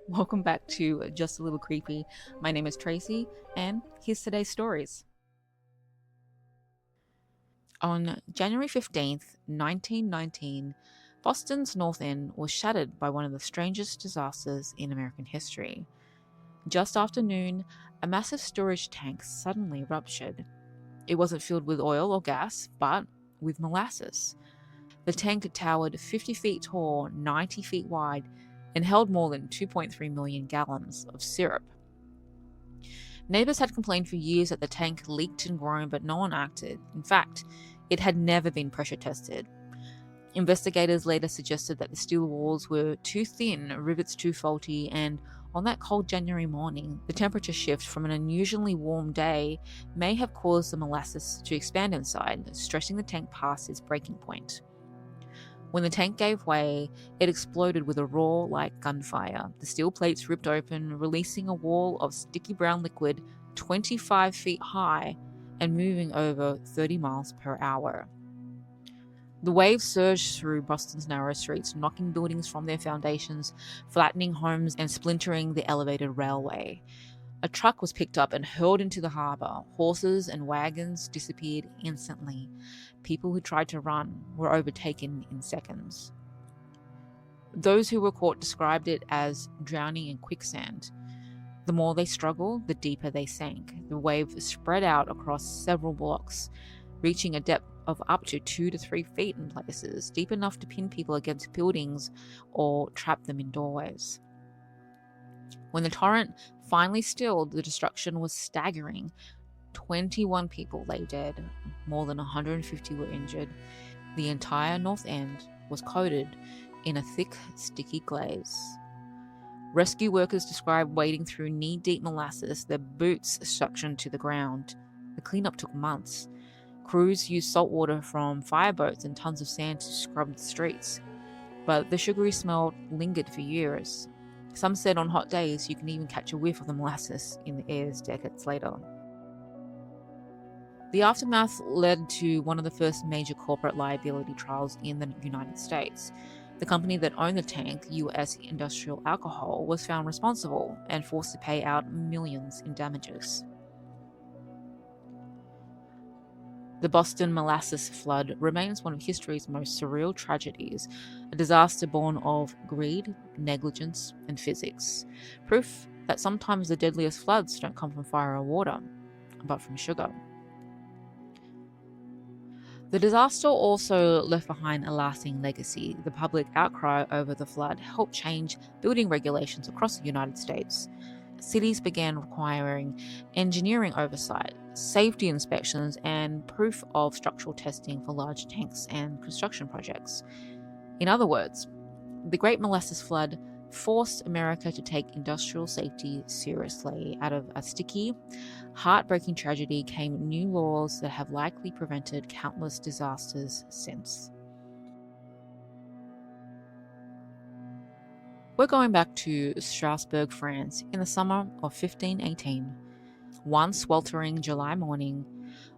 Welcome back to Just a Little Creepy. My name is Tracy, and here's today's stories. On January 15th, 1919, Boston's North End was shattered by one of the strangest disasters in American history. Just after noon, a massive storage tank suddenly ruptured. It wasn't filled with oil or gas, but with molasses. The tank towered 50 feet tall, 90 feet wide, and held more than 2.3 million gallons of syrup. Neighbors had complained for years that the tank leaked and groaned, but no one acted. In fact, it had never been pressure tested. Investigators later suggested that the steel walls were too thin, rivets too faulty, and on that cold January morning, the temperature shift from an unusually warm day may have caused the molasses to expand inside, stretching the tank past its breaking point. When the tank gave way, it exploded with a roar like gunfire. The steel plates ripped open, releasing a wall of sticky brown liquid 25 feet high and moving over 30 miles per hour. The waves surged through Boston's narrow streets, knocking buildings from their foundations, flattening homes, and splintering the elevated railway. A truck was picked up and hurled into the harbour. Horses and wagons disappeared instantly. People who tried to run were overtaken in seconds. Those who were caught described it as drowning in quicksand. The more they struggled, the deeper they sank. The wave spread out across several blocks, reaching a depth of up to 2 to 3 feet in places, deep enough to pin people against buildings or trap them in doorways. When the torrent finally stilled, the destruction was staggering. 21 people lay dead, more than 150 were injured. The entire North End was coated in a thick, sticky glaze. Rescue workers described wading through knee-deep molasses, their boots suctioned to the ground. The cleanup took months. Crews used salt water from fireboats and tons of sand to scrub the streets, but the sugary smell lingered for years. Some said on hot days you can even catch a whiff of the molasses in the airs decades later. The aftermath led to one of the first major corporate liability trials in the United States. The company that owned the tank, US Industrial Alcohol, was found responsible and forced to pay out millions in damages. The Boston molasses flood remains one of history's most surreal tragedies, a disaster born of greed, negligence, and physics. Proof that sometimes the deadliest floods don't come from fire or water, but from sugar. The disaster also left behind a lasting legacy. The public outcry over the flood helped change building regulations across the United States. Cities began requiring engineering oversight, safety inspections, and proof of structural testing for large tanks and construction projects. In other words, the Great Molasses Flood forced America to take industrial safety seriously. Out of a sticky, heartbreaking tragedy came new laws that have likely prevented countless disasters since. We're going back to Strasbourg, France, in the summer of 1518. One sweltering July morning,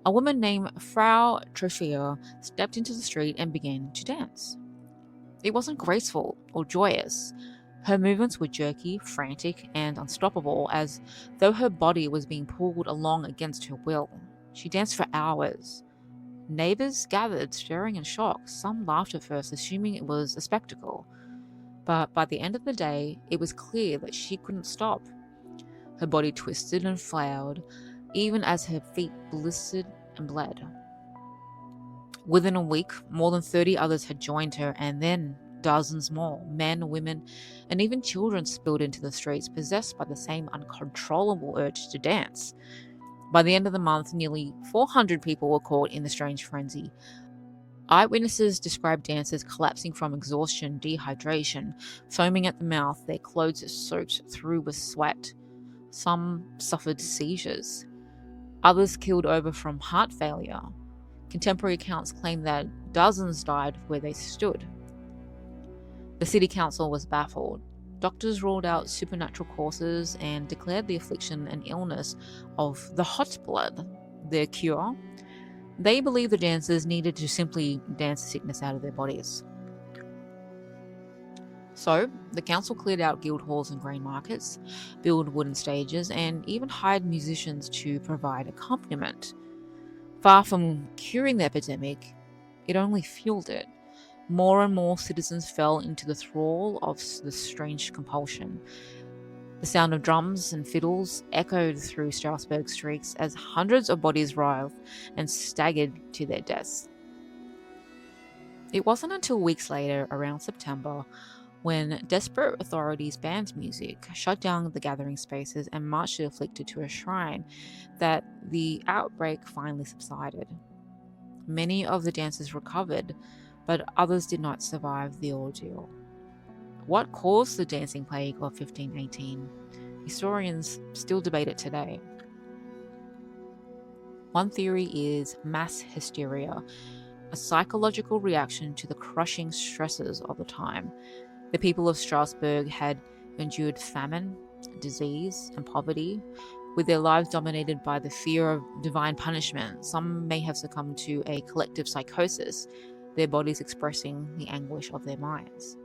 a woman named Frau Truffier stepped into the street and began to dance. It wasn't graceful or joyous. Her movements were jerky, frantic, and unstoppable, as though her body was being pulled along against her will. She danced for hours. Neighbors gathered, staring in shock. Some laughed at first, assuming it was a spectacle. But by the end of the day, it was clear that she couldn't stop. Her body twisted and flailed, even as her feet blistered and bled. Within a week, more than 30 others had joined her, and then dozens more, men, women, and even children spilled into the streets, possessed by the same uncontrollable urge to dance. By the end of the month, nearly 400 people were caught in the strange frenzy. Eyewitnesses described dancers collapsing from exhaustion, dehydration, foaming at the mouth, their clothes soaked through with sweat. Some suffered seizures. Others keeled over from heart failure. Contemporary accounts claim that dozens died where they stood. The city council was baffled. Doctors ruled out supernatural causes and declared the affliction an illness of the hot blood. Their cure? They believed the dancers needed to simply dance the sickness out of their bodies. So, the council cleared out guild halls and grain markets, built wooden stages, and even hired musicians to provide accompaniment. Far from curing the epidemic, it only fueled it. More and more citizens fell into the thrall of the strange compulsion. The sound of drums and fiddles echoed through Strasbourg streets as hundreds of bodies writhed and staggered to their deaths. It wasn't until weeks later, around September, when desperate authorities banned music, shut down the gathering spaces, and marched the afflicted to a shrine, that the outbreak finally subsided. Many of the dancers recovered, but others did not survive the ordeal. What caused the dancing plague of 1518? Historians still debate it today. One theory is mass hysteria, a psychological reaction to the crushing stresses of the time. The people of Strasbourg had endured famine, disease, and poverty, with their lives dominated by the fear of divine punishment. Some may have succumbed to a collective psychosis, their bodies expressing the anguish of their minds.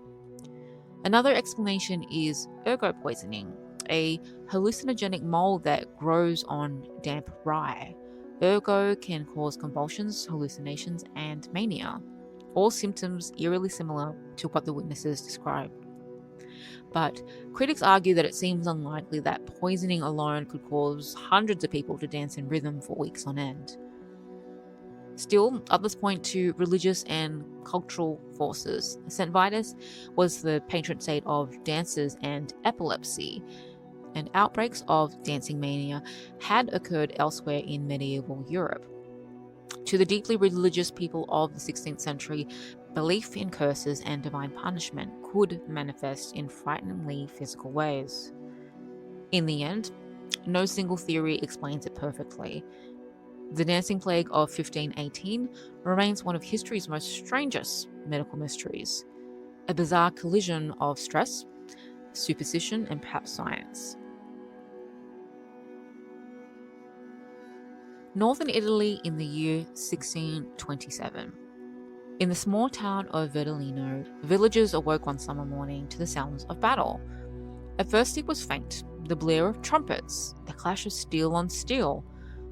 Another explanation is ergot poisoning, a hallucinogenic mold that grows on damp rye. Ergot can cause convulsions, hallucinations, and mania, all symptoms eerily similar to what the witnesses described. But critics argue that it seems unlikely that poisoning alone could cause hundreds of people to dance in rhythm for weeks on end. Still, others point to religious and cultural forces. St. Vitus was the patron saint of dancers and epilepsy, and outbreaks of dancing mania had occurred elsewhere in medieval Europe. To the deeply religious people of the 16th century, belief in curses and divine punishment could manifest in frighteningly physical ways. In the end, no single theory explains it perfectly. The dancing plague of 1518 remains one of history's most strangest medical mysteries, a bizarre collision of stress, superstition, and perhaps science. Northern Italy in the year 1627. In the small town of Verdolino, villagers awoke one summer morning to the sounds of battle. At first it was faint, the blare of trumpets, the clash of steel on steel,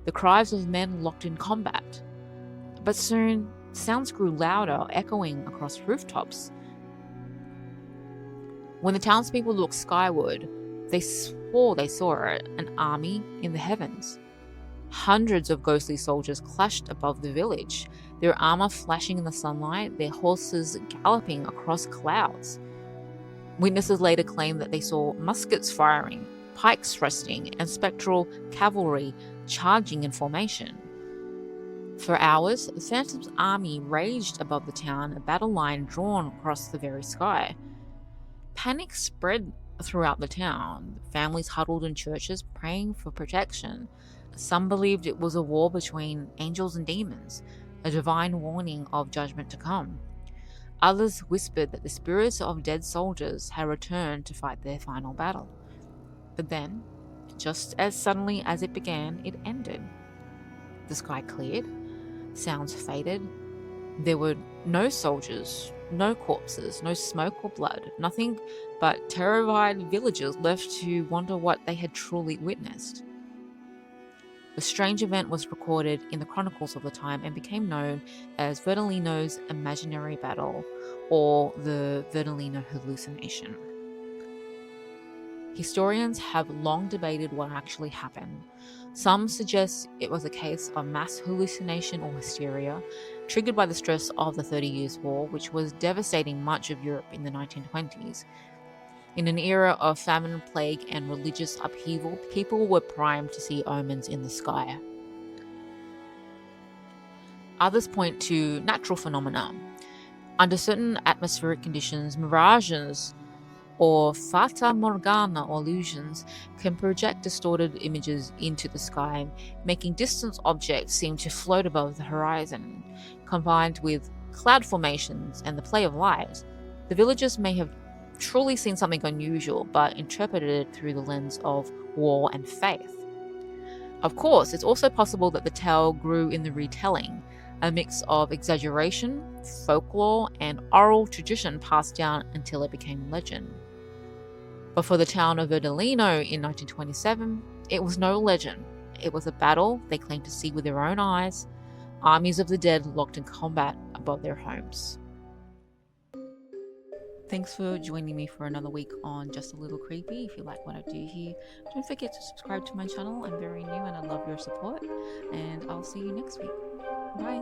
the cries of men locked in combat. But soon, sounds grew louder, echoing across rooftops. When the townspeople looked skyward, they swore they saw it, an army in the heavens. Hundreds of ghostly soldiers clashed above the village, their armor flashing in the sunlight, their horses galloping across clouds. Witnesses later claimed that they saw muskets firing, pikes thrusting, and spectral cavalry charging in formation. For hours, the Phantom's army raged above the town, a battle line drawn across the very sky. Panic spread throughout the town. Families huddled in churches, praying for protection. Some believed it was a war between angels and demons, a divine warning of judgment to come. Others whispered that the spirits of dead soldiers had returned to fight their final battle. But then, just as suddenly as it began, it ended. The sky cleared, sounds faded. There were no soldiers, no corpses, no smoke or blood, nothing but terrified villagers left to wonder what they had truly witnessed. The strange event was recorded in the chronicles of the time and became known as Verdolino's imaginary battle, or the Verdolino hallucination. Historians have long debated what actually happened. Some suggest it was a case of mass hallucination or hysteria, triggered by the stress of the 30 Years' War, which was devastating much of Europe in the 1920s. In an era of famine, plague, and religious upheaval, people were primed to see omens in the sky. Others point to natural phenomena. Under certain atmospheric conditions, mirages or fata morgana or illusions can project distorted images into the sky, making distant objects seem to float above the horizon. Combined with cloud formations and the play of light, the villagers may have truly seen something unusual, but interpreted it through the lens of war and faith. Of course, it's also possible that the tale grew in the retelling. a mix of exaggeration, folklore, and oral tradition passed down until it became legend. But for the town of Verdolino in 1927, it was no legend. It was a battle they claimed to see with their own eyes, armies of the dead locked in combat above their homes. Thanks for joining me for another week on Just a Little Creepy. If you like what I do here, don't forget to subscribe to my channel. I'm very new and I love your support. And I'll see you next week. Bye.